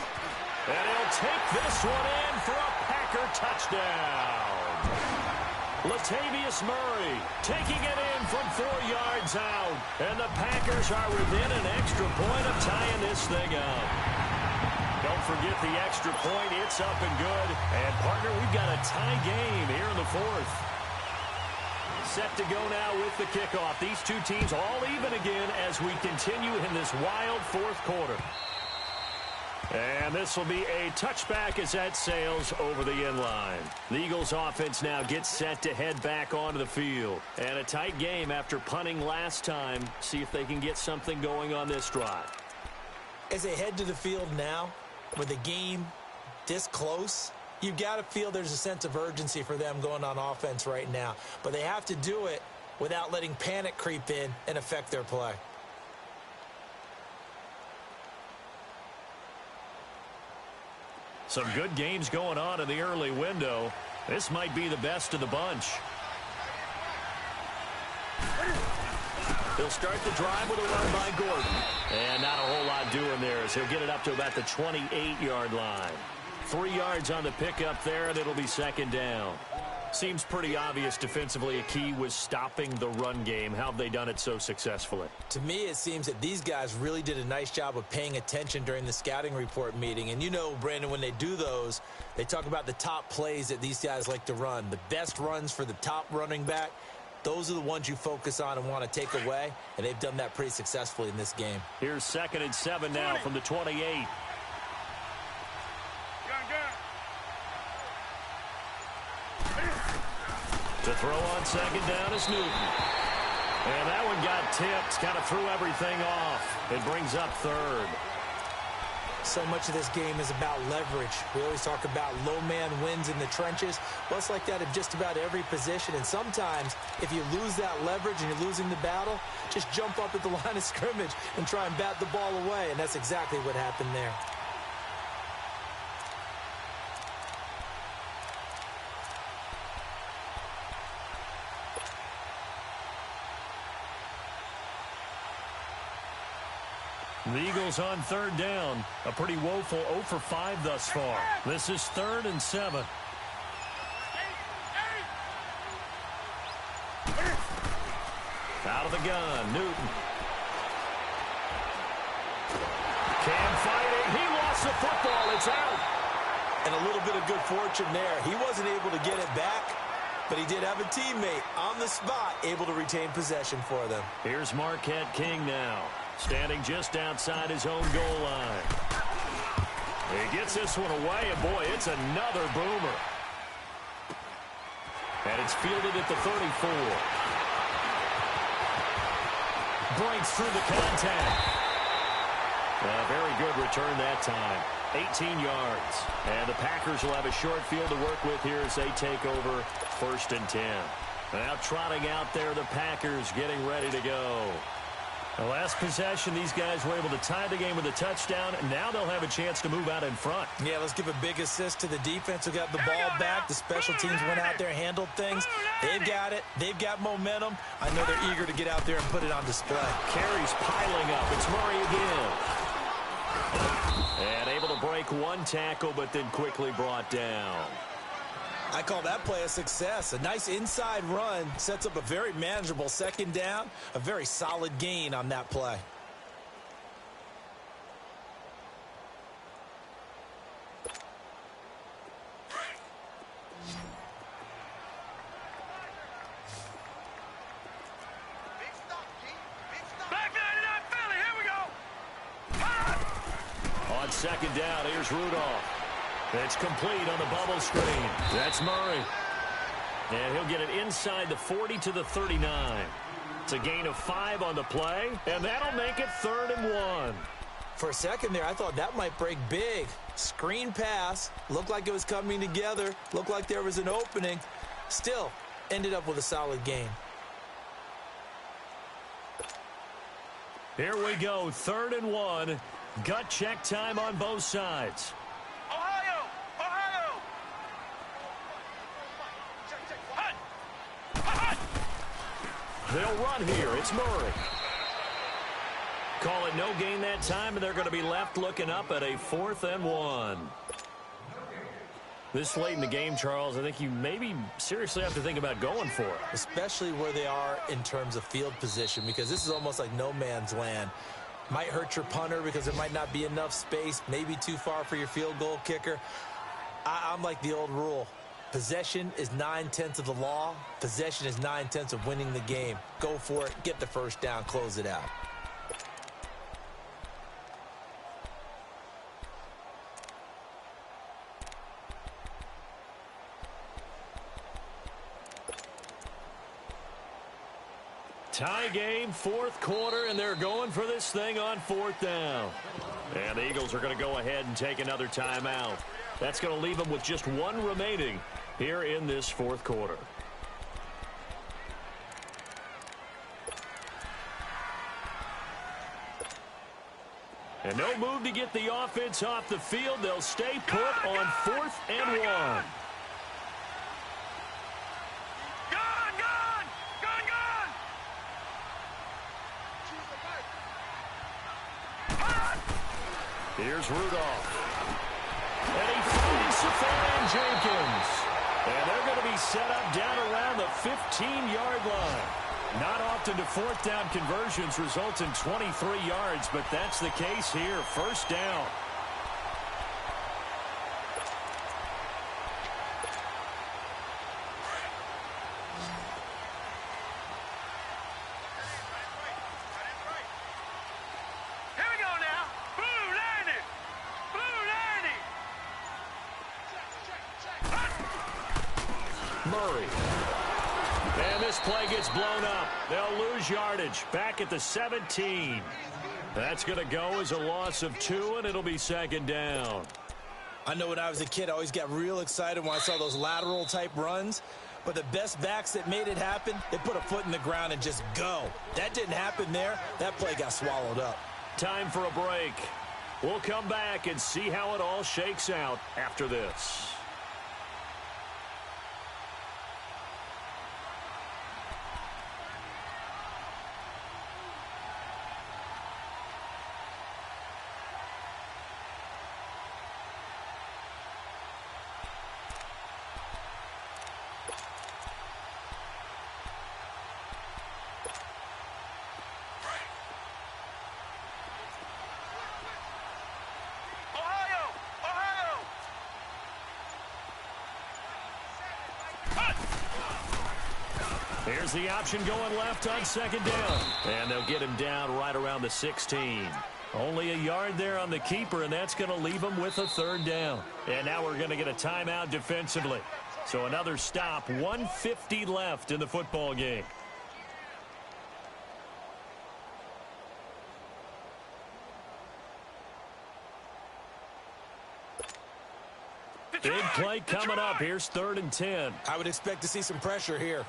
And he'll take this one in for a Packer touchdown. Latavius Murray taking it in from 4 yards out. And the Packers are within an extra point of tying this thing up. Don't forget the extra point. It's up and good. And, partner, we've got a tie game here in the 4th. Set to go now with the kickoff. These two teams all even again as we continue in this wild 4th quarter. And this will be a touchback as that sails over the end line. The Eagles offense now gets set to head back onto the field. And a tight game after punting last time. See if they can get something going on this drive.
As they head to the field now, with the game this close, you've got to feel there's a sense of urgency for them going on offense right now. But they have to do it without letting panic creep in and affect their play.
Some good games going on in the early window. This might be the best of the bunch. He'll start the drive with a run by Gordon. And not a whole lot doing there as he'll get it up to about the 28-yard line. 3 yards on the pickup there, and it'll be 2nd down. Seems pretty obvious defensively a key was stopping the run game. How have they done it so successfully?
To me, it seems that these guys really did a nice job of paying attention during the scouting report meeting. And you know, Brandon, when they do those, they talk about the top plays that these guys like to run. The best runs for the top running back, those are the ones you focus on and want to take away. And they've done that pretty successfully in this game.
Here's 2nd and 7 now from the 28. To throw on 2nd down is Newton. And that one got tipped, kind of threw everything off. It brings up 3rd.
So much of this game is about leverage. We always talk about low man wins in the trenches. Well, it's like that at just about every position. And sometimes, if you lose that leverage and you're losing the battle, just jump up at the line of scrimmage and try and bat the ball away. And that's exactly what happened there.
The Eagles on third down. A pretty woeful 0 for 5 thus far. This is 3rd and 7. Out of the gun, Newton. Cam fighting. He lost the football. It's out.
And a little bit of good fortune there. He wasn't able to get it back, but he did have a teammate on the spot able to retain possession for them.
Here's Marquette King now, standing just outside his own goal line. He gets this one away, and boy, it's another boomer. And it's fielded at the 34. Breaks through the contact. A very good return that time. 18 yards. And the Packers will have a short field to work with here as they take over 1st and 10. Now trotting out there, the Packers getting ready to go. The last possession, these guys were able to tie the game with a touchdown. And now they'll have a chance to move out in front.
Yeah, let's give a big assist to the defense who got the ball back. The special teams went out there, handled things. They've got it. They've got momentum. I know they're eager to get out there and put it on display.
Carries piling up. It's Murray again. And able to break one tackle, but then quickly brought down.
I call that play a success. A nice inside run sets up a very manageable 2nd down. A very solid gain on that play.
Back 99 Philly, here we go.
On 2nd down, here's Rudolph. It's complete on the bubble screen. That's Murray. And he'll get it inside the 40 to the 39. It's a gain of 5 on the play, and that'll make it 3rd and 1.
For a second there, I thought that might break big. Screen pass. Looked like it was coming together. Looked like there was an opening. Still, ended up with a solid gain.
Here we go, 3rd and 1. Gut check time on both sides.
Ohio! Ohio! Hut! Hut!
They'll run here. It's Murray. Call it no gain that time, and they're going to be left looking up at a 4th and 1. This late in the game, Charles, I think you maybe seriously have to think about going for it.
Especially where they are in terms of field position, because this is almost like no man's land. Might hurt your punter because there might not be enough space, maybe too far for your field goal kicker. I'm like the old rule. Possession is 9/10 of the law. Possession is 9/10 of winning the game. Go for it, get the 1st down, close it out.
Tie game, 4th quarter, and they're going for this thing on 4th down. And the Eagles are going to go ahead and take another timeout. That's going to leave them with just 1 remaining here in this 4th quarter. And no move to get the offense off the field. They'll stay put on 4th and 1. Here's Rudolph. And he finds Safarian Jenkins. And they're going to be set up down around the 15-yard line. Not often do 4th down conversions result in 23 yards, but that's the case here. 1st down. Murray. And this play gets blown up. They'll lose yardage. Back at the 17. That's going to go as a loss of 2, and it'll be 2nd down.
I know when I was a kid, I always got real excited when I saw those lateral-type runs. But the best backs that made it happen, they put a foot in the ground and just go. That didn't happen there. That play got swallowed up.
Time for a break. We'll come back and see how it all shakes out after this. Here's the option going left on second down. And they'll get him down right around the 16. Only a yard there on the keeper, and that's going to leave him with a third down. And now we're going to get a timeout defensively. So another stop, 1:50 left in the football game. Big play coming up. Here's 3rd and 10.
I would expect to see some pressure here.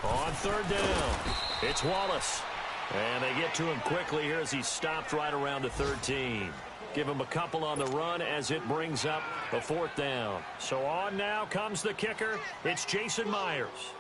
On 3rd down, it's Wallace. And they get to him quickly here as he's stopped right around the 13. Give him a couple on the run as it brings up a 4th down. So on now comes the kicker. It's Jason Myers.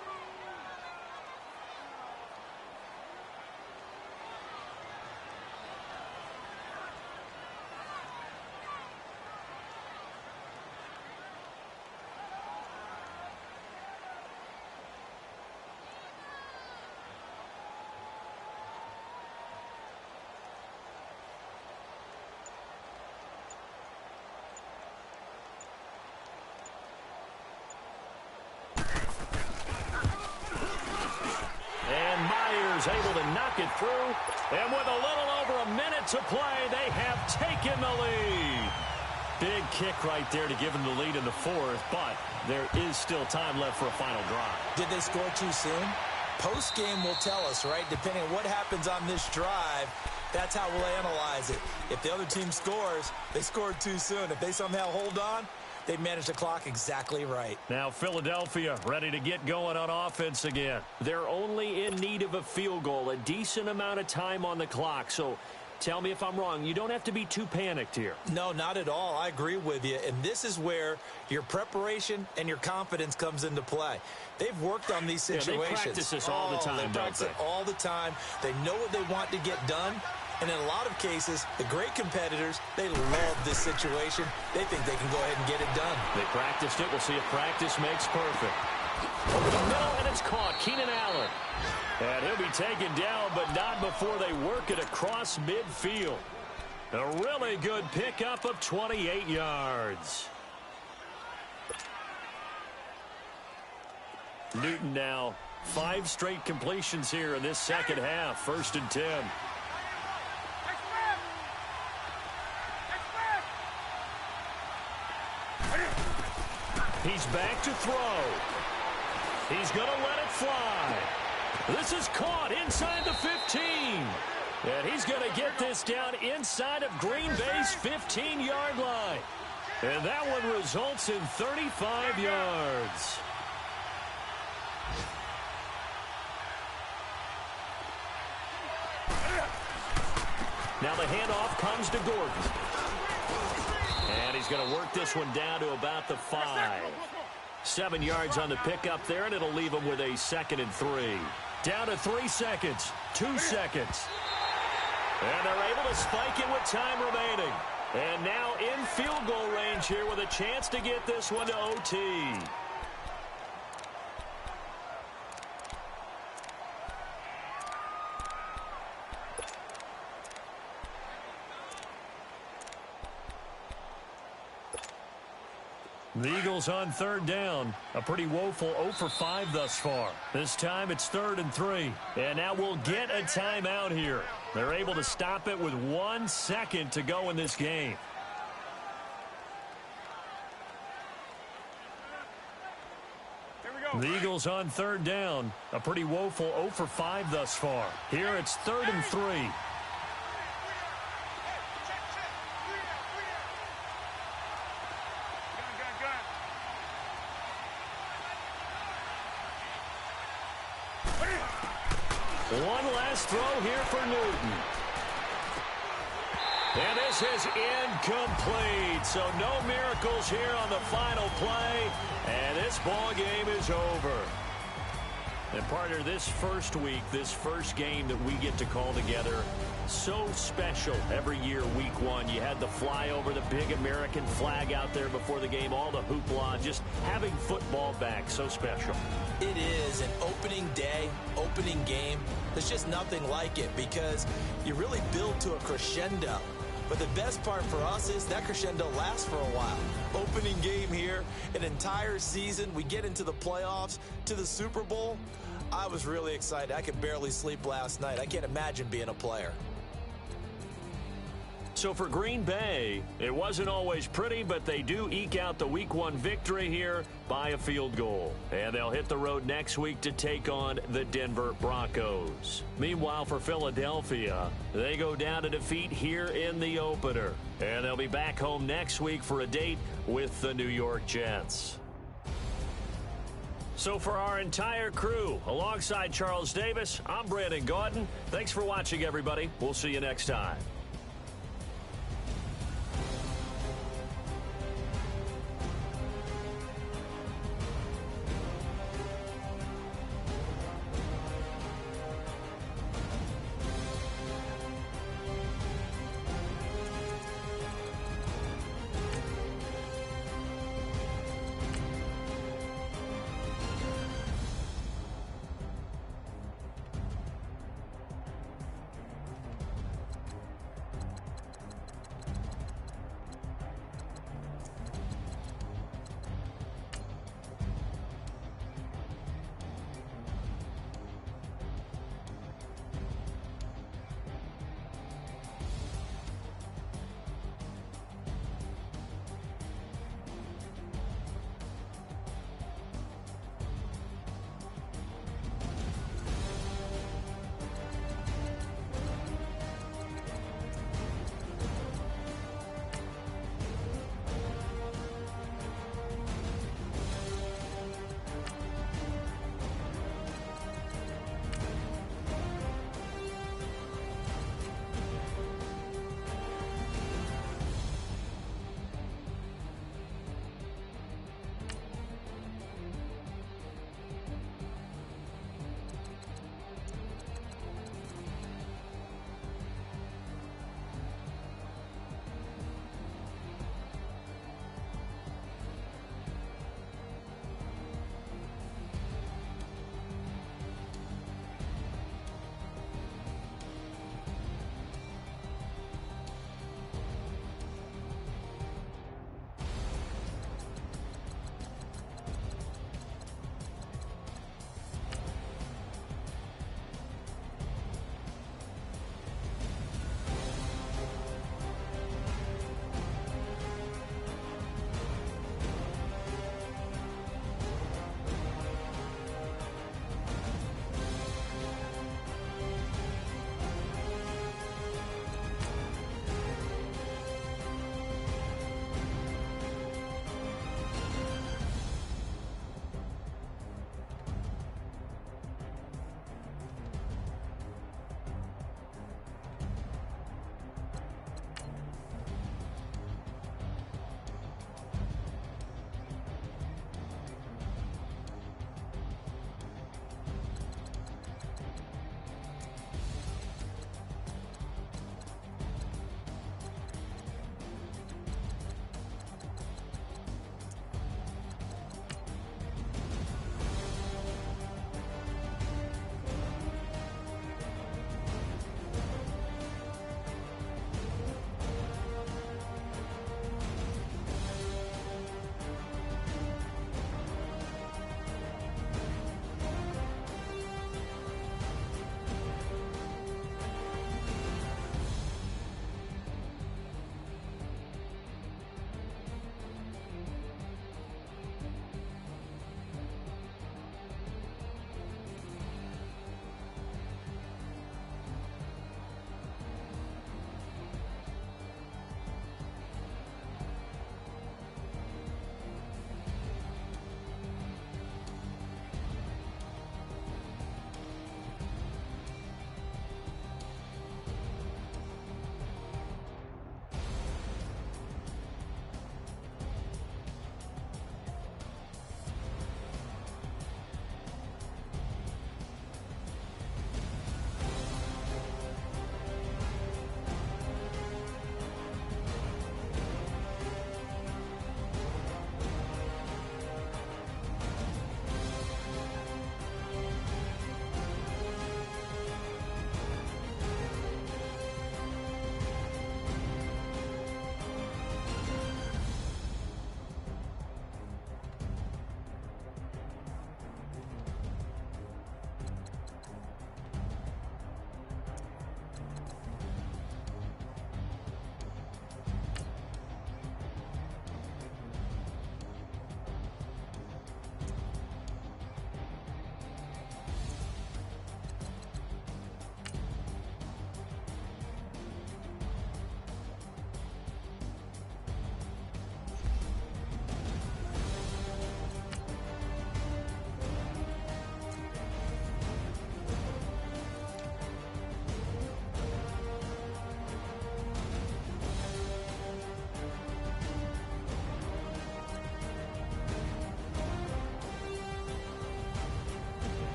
Able to knock it through, and with a little over a minute to play, they have taken the lead. Big kick right there to give them the lead in the 4th, but there is still time left for a final drive.
Did they score too soon? Post-game will tell us, right? Depending on what happens on this drive, that's how we'll analyze it. If the other team scores, they scored too soon. If they somehow hold on, they managed the clock exactly right.
Now Philadelphia ready to get going on offense again. They're only in need of a field goal, a decent amount of time on the clock. So tell me if I'm wrong. You don't have to be too panicked here.
No, not at all. I agree with you. And this is where your preparation and your confidence comes into play. They've worked on these situations.
They practice this all the time,
they practice it all the time. They know what they want to get done. And in a lot of cases, the great competitors, they love this situation. They think they can go ahead and get it done.
They practiced it. We'll see if practice makes perfect. Over the middle, and it's caught. Keenan Allen. And he'll be taken down, but not before they work it across midfield. A really good pickup of 28 yards. Newton now. 5 straight completions here in this second half. 1st and 10. He's back to throw. He's going to let it fly. This is caught inside the 15. And he's going to get this down inside of Green Bay's 15-yard line. And that one results in 35 yards. Now the handoff comes to Gordon. And he's going to work this one down to about the 5. 7 yards on the pickup there, and it'll leave him with a 2nd and 3. Down to 3 seconds, 2 seconds. And they're able to spike it with time remaining. And now in field goal range here with a chance to get this one to OT. The Eagles on 3rd down. A pretty woeful 0 for 5 thus far. This time it's 3rd and 3. And now we'll get a timeout here. They're able to stop it with 1 second to go in this game. The Eagles on 3rd down. A pretty woeful 0 for 5 thus far. Here it's 3rd and 3. One last throw here for Newton. And this is incomplete. So no miracles here on the final play. And this ball game is over. And partner, this first week, this first game that we get to call together, so special every year, week 1. You had the flyover, the big American flag out there before the game, all the hoopla, just having football back, so special.
It is an opening day, opening game. There's just nothing like it because you really build to a crescendo. But the best part for us is that crescendo lasts for a while. Opening game here, an entire season, we get into the playoffs, to the Super Bowl. I was really excited. I could barely sleep last night. I can't imagine being a player.
So for Green Bay, it wasn't always pretty, but they do eke out the Week 1 victory here by a field goal. And they'll hit the road next week to take on the Denver Broncos. Meanwhile, for Philadelphia, they go down to defeat here in the opener. And they'll be back home next week for a date with the New York Jets. So for our entire crew, alongside Charles Davis, I'm Brandon Gaudin. Thanks for watching, everybody. We'll see you next time.